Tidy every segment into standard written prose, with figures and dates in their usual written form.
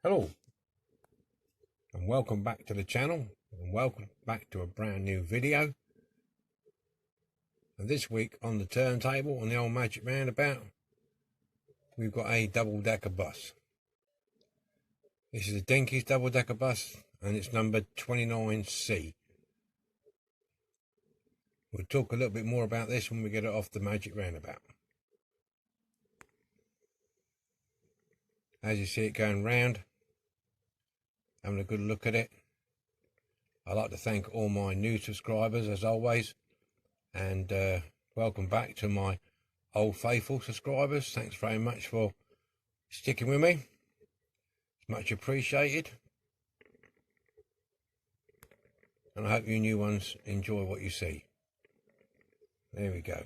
Hello and welcome back to the channel and welcome back to a brand new video. And this week on the turntable on the old Magic Roundabout we've got a double-decker bus. This is a Dinky's double-decker bus and it's number 29C. We'll talk a little bit more about this when we get it off the Magic Roundabout. As you see it going round, having a good look at it. I'd like to thank all my new subscribers as always, and welcome back to my old faithful subscribers. Thanks very much for sticking with me. It's much appreciated, and I hope you new ones enjoy what you see. There we go.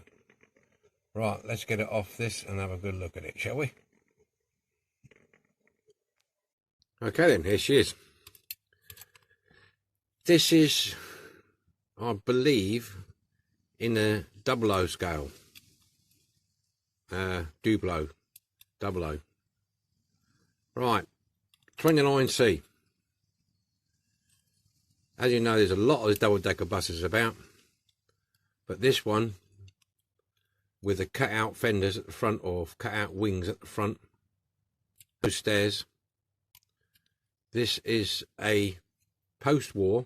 Right, let's get it off this and have a good look at it, shall we? Okay then, here she is. This is, I believe, in a 00 scale. Duplo, 00. Right, 29C. As you know, there's a lot of double-decker buses about, but this one, with the cut-out fenders at the front, or cut-out wings at the front, those stairs. This is a post-war.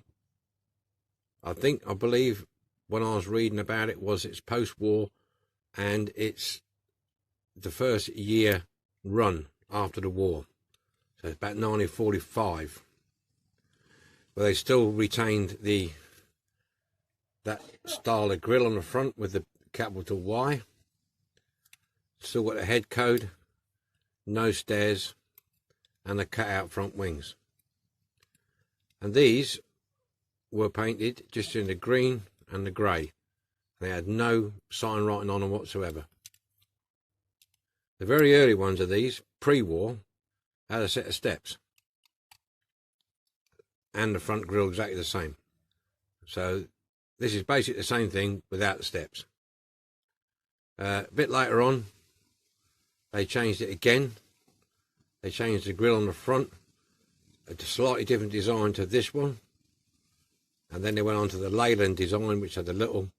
I believe when I was reading about it it's post-war, and it's the first year run after the war. So it's about 1945. But they still retained that style of grille on the front with the capital Y. Still got the head code, no stairs, and the cut-out front wings. And these were painted just in the green and the grey. They had no sign writing on them whatsoever. The very early ones of these, pre-war, had a set of steps. And the front grille exactly the same. So this is basically the same thing without the steps. A bit later on, they changed it again. They changed the grille on the front, a slightly different design to this one. And then they went on to the Leyland design, which had a little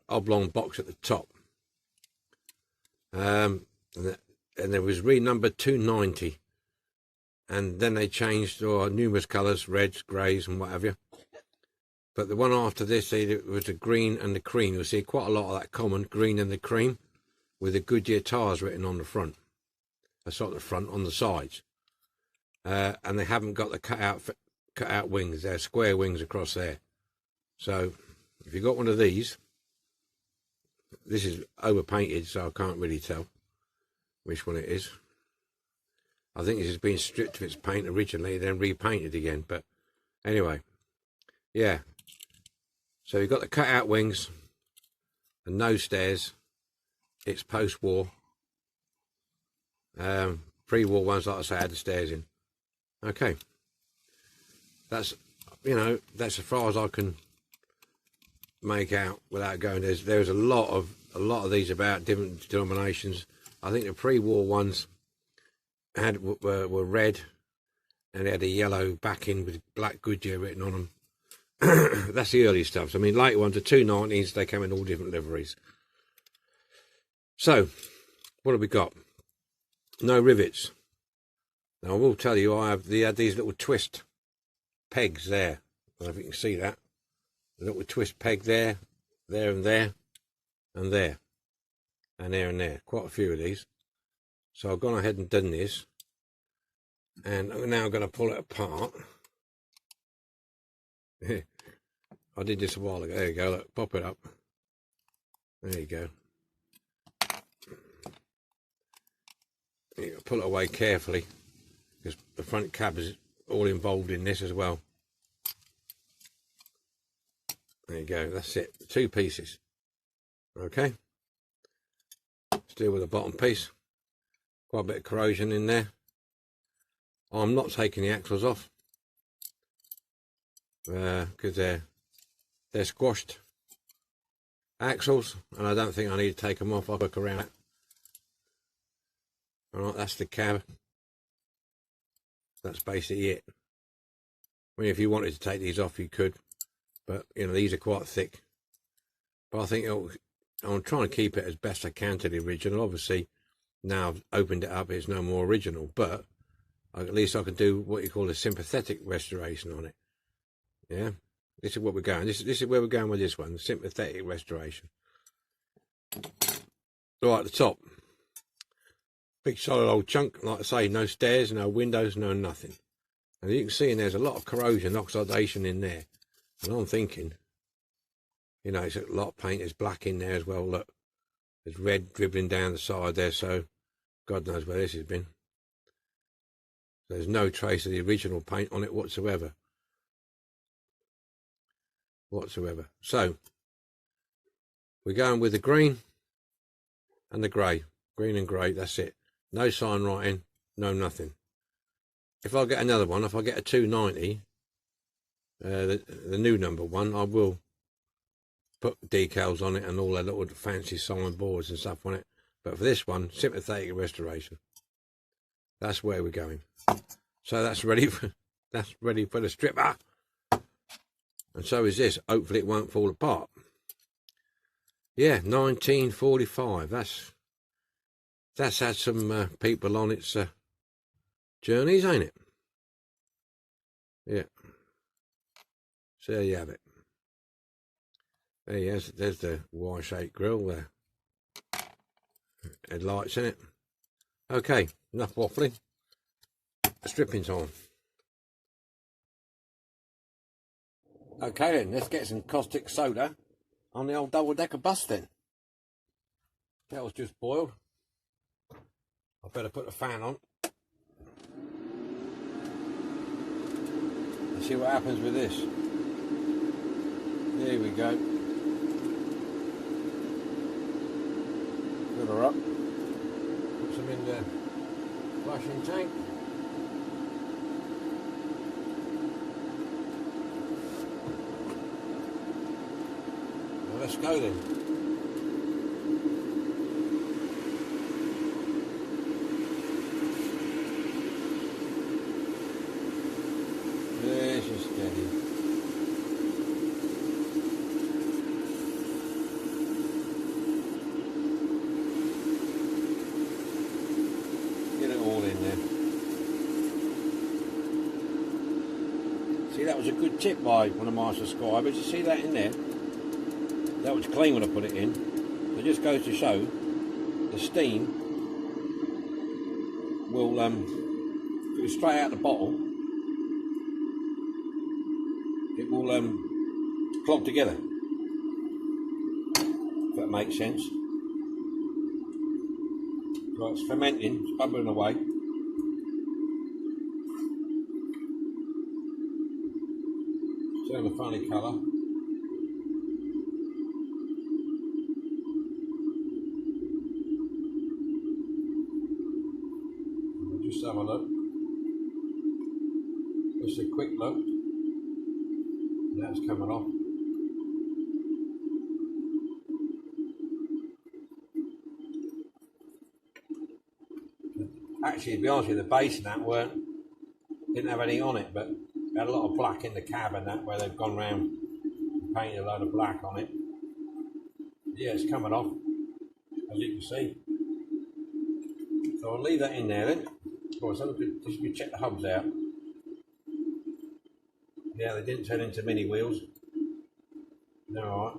oblong box at the top. And there was renumbered 290. And then they changed numerous colours, reds, greys and what have you. But the one after this, it was the green and the cream. You'll see quite a lot of that common, green and the cream, with the Goodyear tyres written on the front. That's not the front, on the sides. And they haven't got the cut-out wings. They're square wings across there. So if you've got one of these, this is overpainted, so I can't really tell which one it is. I think this has been stripped of its paint originally, then repainted again. But anyway, yeah. So you've got the cut-out wings and no stairs. It's post-war. Pre-war ones, like I say, had the stairs in. Okay. That's, that's as far as I can make out without going. There's a lot of these about, different denominations. I think the pre-war ones were red, and they had a yellow backing with black Goodyear written on them. That's the early stuff. I mean, later ones, the 290s, they came in all different liveries. So, what have we got? No rivets. Now, I will tell you, I had these little twist pegs there. I don't know if you can see that. A little twist peg there, there and there, and there, and there and there. Quite a few of these. So I've gone ahead and done this. And I'm now going to pull it apart. I did this a while ago. There you go, look, pop it up. There you go. You pull it away carefully, because the front cab is all involved in this as well. There you go, that's it, 2 pieces. Okay, let's deal with the bottom piece. Quite a bit of corrosion in there. I'm not taking the axles off because they're squashed axles, and I don't think I need to take them off. I'll look around. Alright, that's the cab. That's basically it. I mean, if you wanted to take these off, you could, but you know, these are quite thick. But I think I'm trying to keep it as best I can to the original. Obviously, now I've opened it up, it's no more original, but at least I can do what you call a sympathetic restoration on it. Yeah, this is what we're going. This is where we're going with this one, the sympathetic restoration. Right at the top, big solid old chunk, like I say, no stairs, no windows, no nothing. And you can see there's a lot of corrosion, oxidation in there. And I'm thinking, you know, it's a lot of paint, there's black in there as well, look. There's red dribbling down the side there, so God knows where this has been. There's no trace of the original paint on it whatsoever. So, we're going with the green and the grey. Green and grey, that's it. No sign writing, no nothing. If I get another one, if I get a 290, the new number one, I will put decals on it and all their little fancy sign boards and stuff on it. But for this one, sympathetic restoration. That's where we're going. So that's ready for the stripper. And so is this. Hopefully it won't fall apart. Yeah, 1945. That's had some people on its journeys, ain't it? Yeah. So there you have it. There he is. There's the Y-shaped grille there. Headlights in it. Okay, enough waffling. Stripping time. Okay then, let's get some caustic soda on the old double-decker bus then. Kettle's just boiled. I better put the fan on. Let's see what happens with this. There we go. Fill her up. Put some in the flushing tank. Well, let's go then. This is steady. Get it all in there. See, that was a good tip by one of my subscribers. You see that in there? That was clean when I put it in. It just goes to show the steam will go straight out the bottle. It will clog together, if that makes sense. Right, it's fermenting, it's bubbling away. Turn a funny colour. Just have a look. Just a quick look. That's coming off. Actually, to be honest with you, the base and that didn't have any on it, but had a lot of black in the cab and that, where they've gone round and painted a load of black on it. Yeah, it's coming off, as you can see. So I'll leave that in there then. Of course, just check the hubs out. Yeah, they didn't turn into mini wheels. No, alright.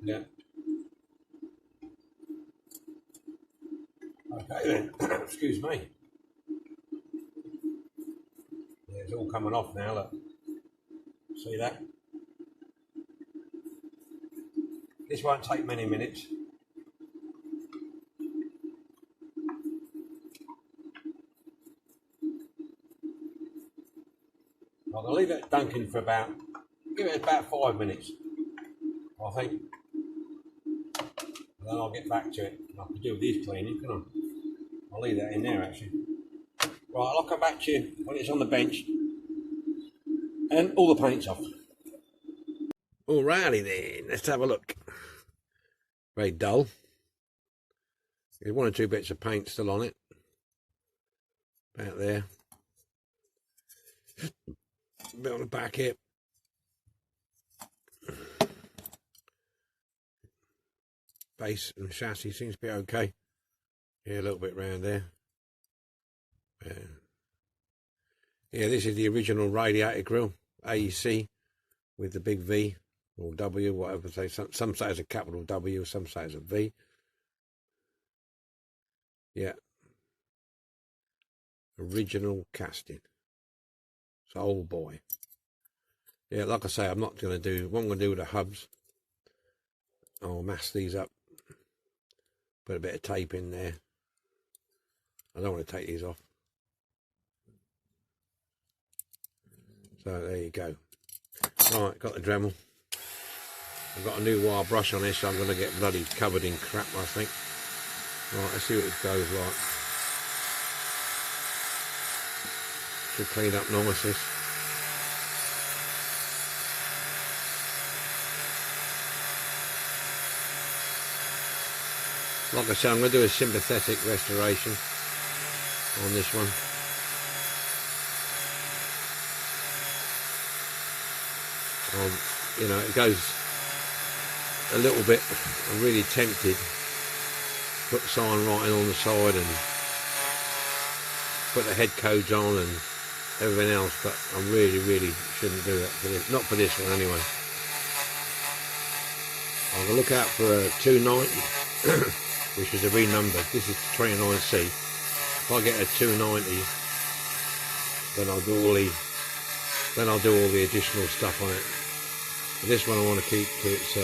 Yeah. Okay then, excuse me. Yeah, it's all coming off now, look. See that? This won't take many minutes. I'll leave it dunking for give it about 5 minutes, I think. And then I'll get back to it. I can do this cleaning, can I? I'll leave that in there actually. Right, I'll come back to you when it's on the bench and all the paint's off. Alrighty then, let's have a look. very dull. There's one or two bits of paint still on it, about there. A bit on the back here. Base and chassis seems to be okay. Yeah, a little bit round there. Yeah, this is the original radiator grille, AEC, with the big V or W, whatever they say. Some say it's a capital W, some say it's a V. Yeah. Original casting. So old boy. Yeah, like I say, I'm not going to do, what I'm going to do with the hubs, I'll mask these up, put a bit of tape in there. I don't want to take these off. So there you go. Right, got the Dremel. I've got a new wire brush on this, so I'm going to get bloody covered in crap, I think. Right, let's see what it goes like. Should clean up nicely. Like I said, I'm going to do a sympathetic restoration on this one. You know, it goes a little bit, I'm really tempted to put sign writing on the side and put the head codes on and everything else, but I really shouldn't do that for this, not for this one anyway. I'll look out for a 290, which is a renumbered. This is 29C. If I get a 290, then I'll do all the additional stuff on it. But this one I want to keep to its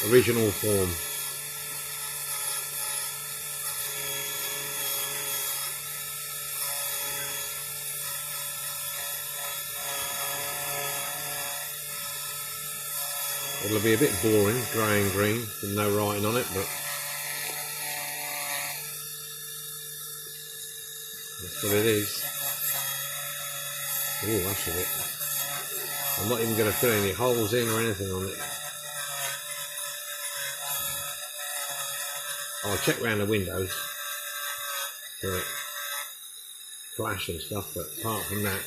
original form. It'll be a bit boring, grey and green, with no writing on it, but that's what it is. Oh, that's a bit. I'm not even going to fill any holes in or anything on it. I'll check around the windows for flash and stuff, but apart from that,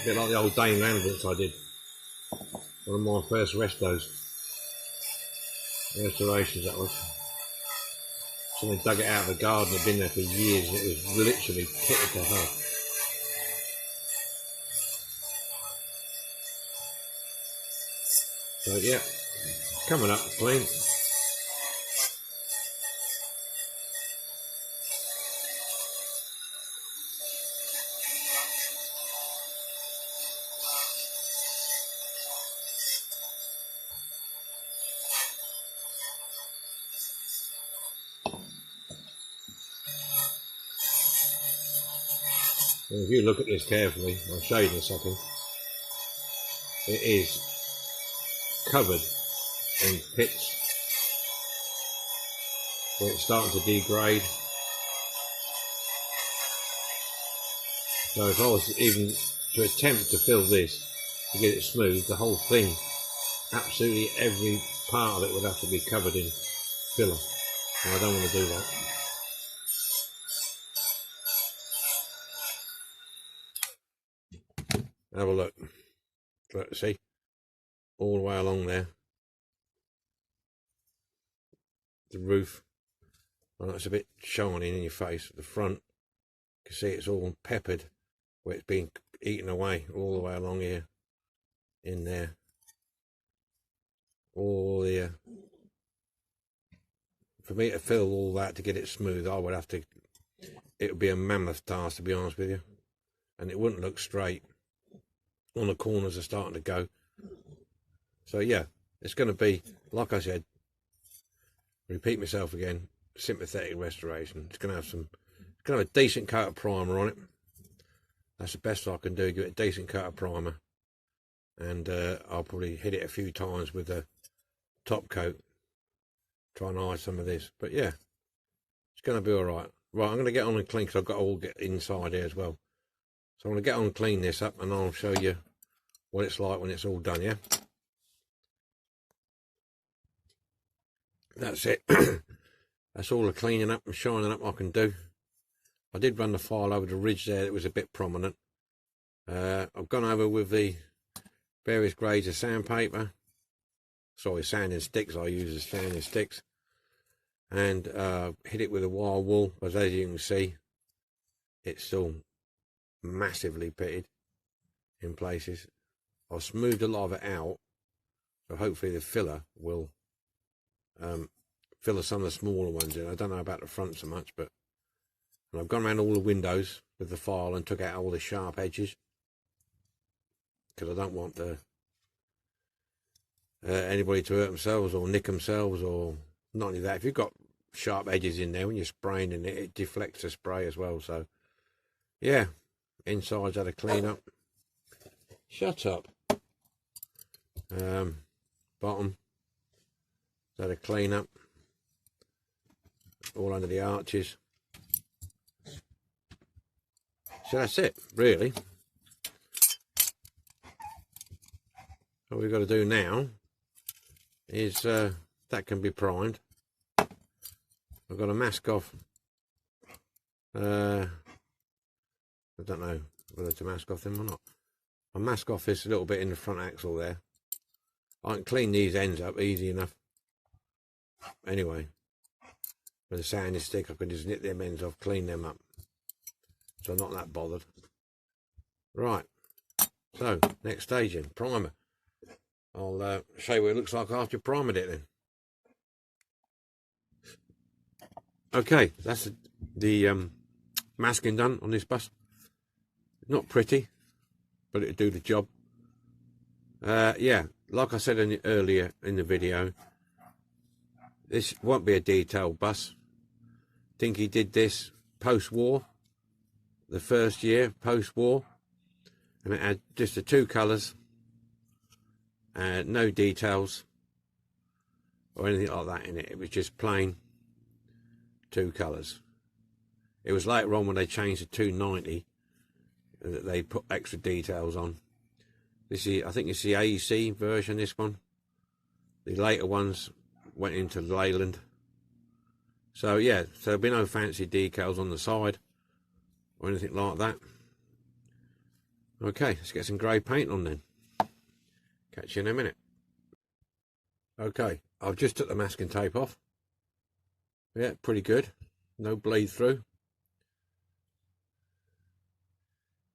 a bit like the old Dane Lamberts I did. One of my first restorations that was. Someone dug it out of the garden, had been there for years, and it was literally pitted to hell. So yeah, coming up clean. And if you look at this carefully, I'll show you in a second, it is covered in pits where it's starting to degrade. So if I was even to attempt to fill this to get it smooth, the whole thing, absolutely every part of it would have to be covered in filler. And I don't want to do that. Have a look. Let's see, all the way along there, the roof. Well, that's a bit shining in your face at the front. You can see it's all peppered where it's been eaten away all the way along here, in there. All the for me to fill all that to get it smooth, I would have to. It would be a mammoth task, to be honest with you, and it wouldn't look straight. On the corners are starting to go. So yeah, it's going to be, like I said, repeat myself again, sympathetic restoration. It's going to have some, it's going to have a decent coat of primer on it. That's the best I can do, give it a decent coat of primer. And I'll probably hit it a few times with the top coat, try and hide some of this. But yeah, it's going to be all right. Right, I'm going to get on and clean, because I've got to all get inside here as well. So I'm going to get on and clean this up, and I'll show you what it's like when it's all done, yeah? That's it. That's all the cleaning up and shining up I can do. I did run the file over the ridge there that was a bit prominent. I've gone over with the various grades of sandpaper. Sorry, sanding sticks. I use as sanding sticks. And hit it with a wire wool, as you can see, it's still massively pitted in places. I've smoothed a lot of it out, so hopefully the filler will fill some of the smaller ones in. I don't know about the front so much, but and I've gone around all the windows with the file and took out all the sharp edges, because I don't want the anybody to hurt themselves or nick themselves, or not only that, if you've got sharp edges in there when you're spraying in it, it deflects the spray as well. So yeah, inside's had a clean up. Shut up. Bottom had a clean up, all under the arches. So that's it, really. What we've got to do now is that can be primed. I've got to mask off. I don't know whether to mask off them or not. I'll mask off this a little bit in the front axle there. I can clean these ends up easy enough. Anyway, with a sanding stick I can just nip them ends off, clean them up. So I'm not that bothered. Right, so next stage in, primer. I'll show you what it looks like after you primed it then. Okay, that's the masking done on this bus. Not pretty, but it'll do the job. Yeah, like I said earlier in the video, this won't be a detailed bus. Dinky did this post-war, the first year post-war, and it had just the two colours, no details or anything like that in it. It was just plain two colours. It was later on when they changed to 290 that they put extra details on. This is, I think it's the AEC version, this one. The later ones went into Leyland. So yeah, so there'll be no fancy decals on the side or anything like that. Okay, let's get some grey paint on then. Catch you in a minute. Okay, I've just took the masking tape off. Yeah, pretty good. No bleed through.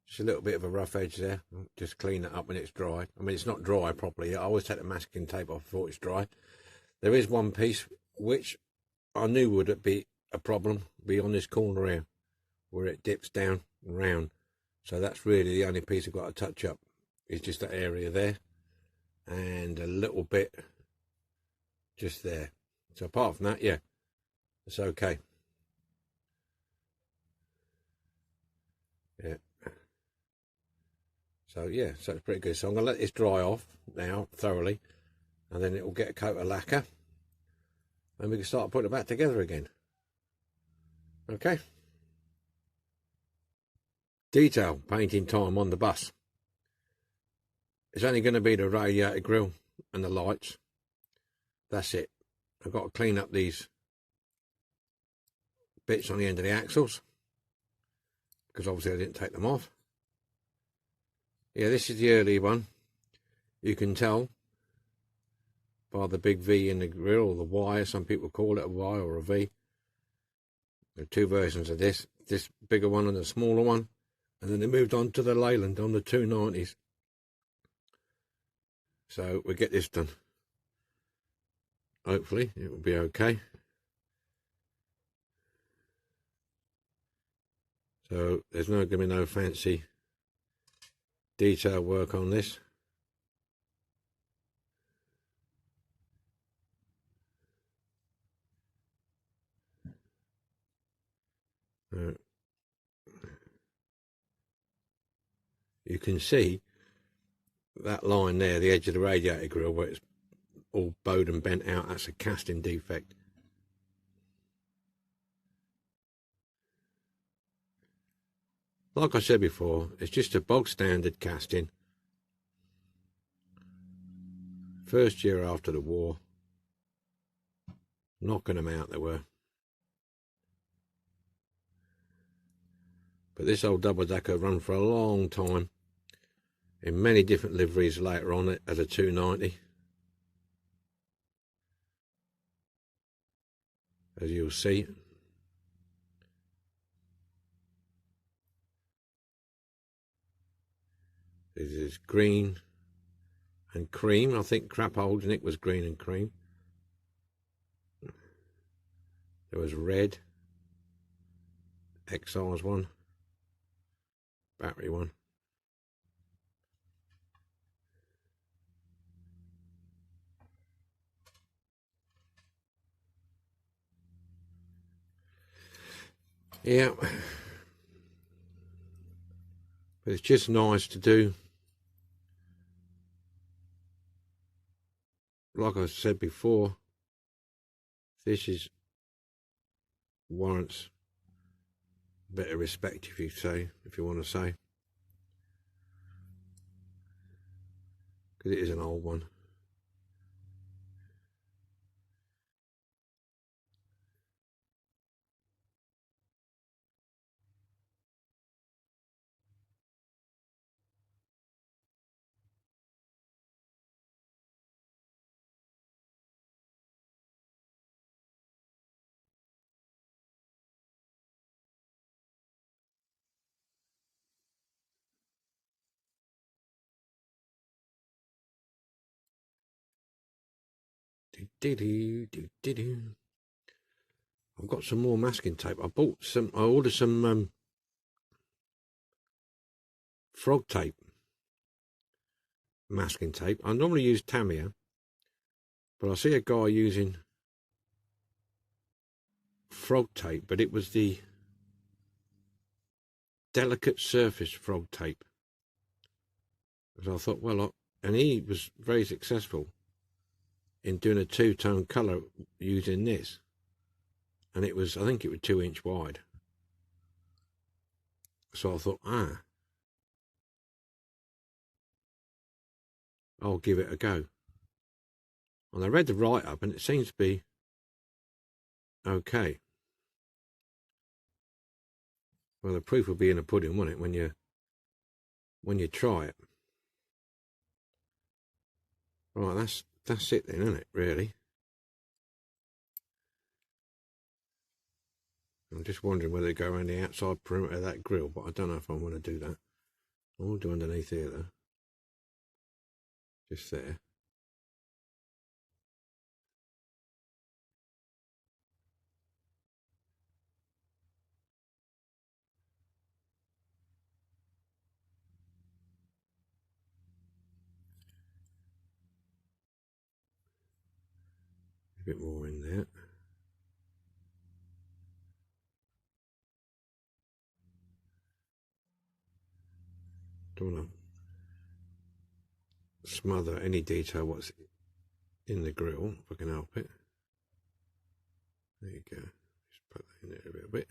Just a little bit of a rough edge there. I'll just clean it up when it's dry. I mean, it's not dry properly. I always take the masking tape off before it's dry. There is one piece which I knew would be a problem, be on this corner here, where it dips down and round. So that's really the only piece I've got to touch up, is just that area there, and a little bit just there. So apart from that, yeah, it's okay. Yeah. So yeah, so it's pretty good. So I'm going to let this dry off now thoroughly, and then it will get a coat of lacquer, and we can start putting it back together again. Okay. Detail painting time on the bus. It's only going to be the radiator grille and the lights. That's it. I've got to clean up these bits on the end of the axles, because obviously I didn't take them off. Yeah, this is the early one. You can tell by the big V in the grille, or the Y, some people call it a Y or a V. There are two versions of this bigger one and the smaller one, and then they moved on to the Leyland on the 290s. So we get this done. Hopefully it will be okay. So there's going to be no fancy detail work on this. You can see that line there, the edge of the radiator grille, where it's all bowed and bent out. That's a casting defect. Like I said before, it's just a bog standard casting. First year after the war. Knocking them out, they were. But this old double-decker run for a long time. In many different liveries later on as a 290. As you'll see. This is green and cream. I think crap holding it was green and cream. There was red. Excise one. Battery one. Yeah. But it's just nice to do. Like I said before, this is warrants a bit of respect, if you want to say, because it is an old one. I've got some more masking tape. I ordered some frog tape, masking tape. I normally use Tamiya, but I see a guy using frog tape, but it was the delicate surface frog tape. So I thought, well, and he was very successful in doing a two-tone colour using this. And it was, I think it was 2-inch wide. So I thought, I'll give it a go. And I read the write-up and it seems to be okay. Well, the proof will be in the pudding, won't it, when you try it. Right, that's it then, isn't it, really? I'm just wondering whether to go around the outside perimeter of that grill, but I don't know if I want to do that. I'll do underneath here, though. Just there. A bit more in there. Don't want to smother any detail what's in the grill, if I can help it. There you go. Just put that in there a little bit.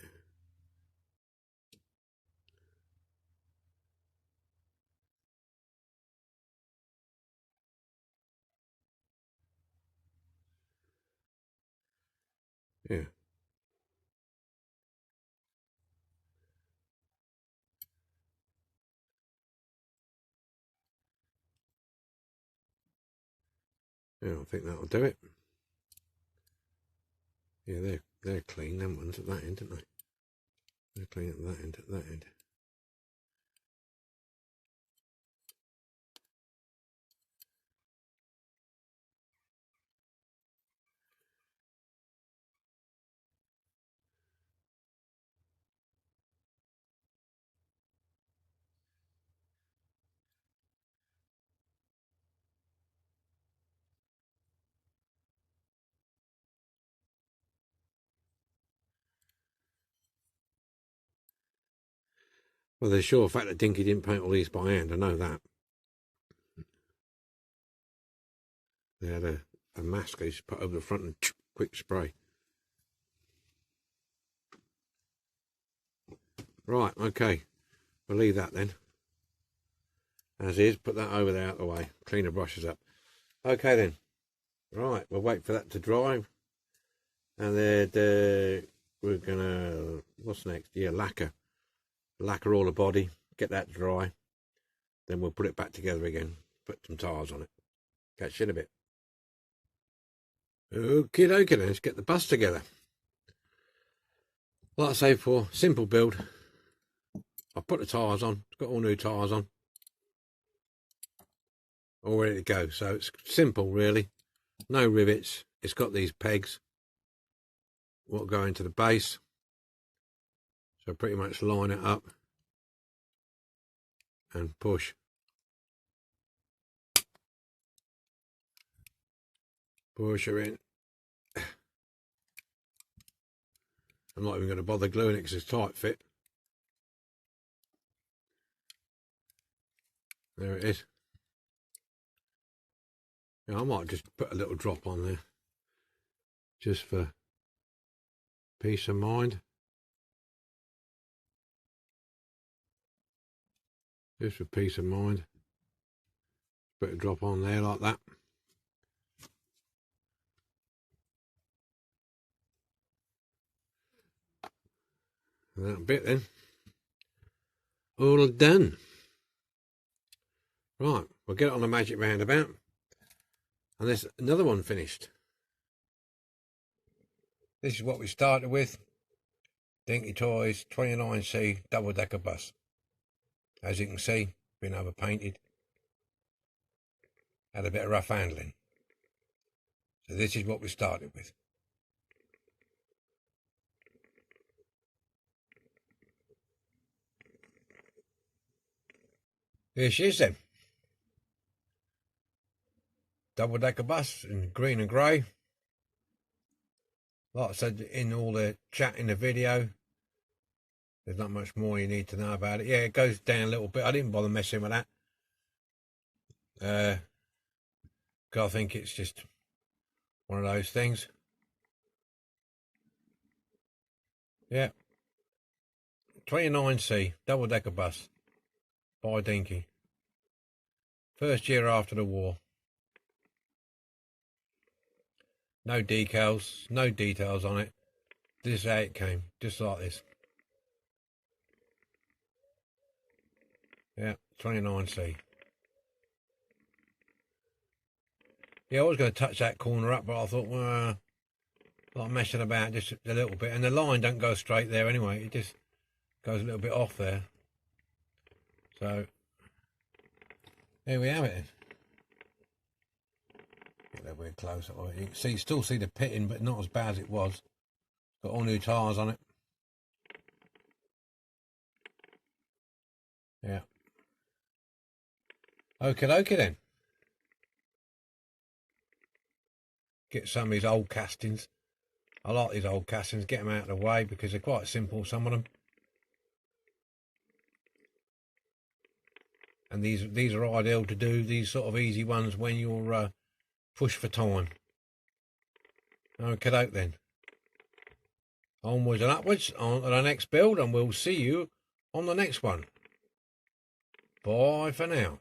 Yeah. Yeah, I think that'll do it. Yeah, they're clean, them ones at that end, aren't they? They're clean at that end, Well, there's sure fact that Dinky didn't paint all these by hand, I know that. They had a mask they just put over the front and quick spray. Right, okay. We'll leave that then. As is, put that over there out of the way. Clean the brushes up. Okay then. Right, we'll wait for that to dry. And then we're gonna, what's next? Yeah, lacquer all the body, get that dry, then we'll put it back together again, put some tires on it. Catch you in a bit. Okie dokie then, let's get the bus together. Like I say, for simple build, I put the tires on, it's got all new tires on, all ready to go. So it's simple really, no rivets. It's got these pegs what go into the base, so pretty much line it up and push her in. I'm not even going to bother gluing it because it's tight fit. There it is. Yeah, I might just put a little drop on there just for peace of mind. Just for peace of mind. Put a drop on there like that. And that bit then. All done. Right, we'll get it on the magic roundabout. And there's another one finished. This is what we started with. Dinky Toys 29C double-decker bus. As you can see, been overpainted. Had a bit of rough handling. So this is what we started with. Here she is then. Double-decker bus in green and grey. Like I said in all the chat in the video, there's not much more you need to know about it. Yeah, it goes down a little bit. I didn't bother messing with that. Because I think it's just one of those things. Yeah. 29C, double-decker bus by Dinky. First year after the war. No decals, no details on it. This is how it came, just like this. Yeah, 29C. Yeah, I was going to touch that corner up, but I thought, well, like messing about just a little bit. And the line don't go straight there anyway. It just goes a little bit off there. So, here we have it then. Get a little bit closer. You can see, still see the pitting, but not as bad as it was. Got all new tyres on it. Yeah. Okie dokie then. Get some of these old castings. I like these old castings. Get them out of the way because they're quite simple, some of them. And these are ideal to do, these sort of easy ones when you're pushed for time. Okay, then. Onwards and upwards on to the next build, and we'll see you on the next one. Bye for now.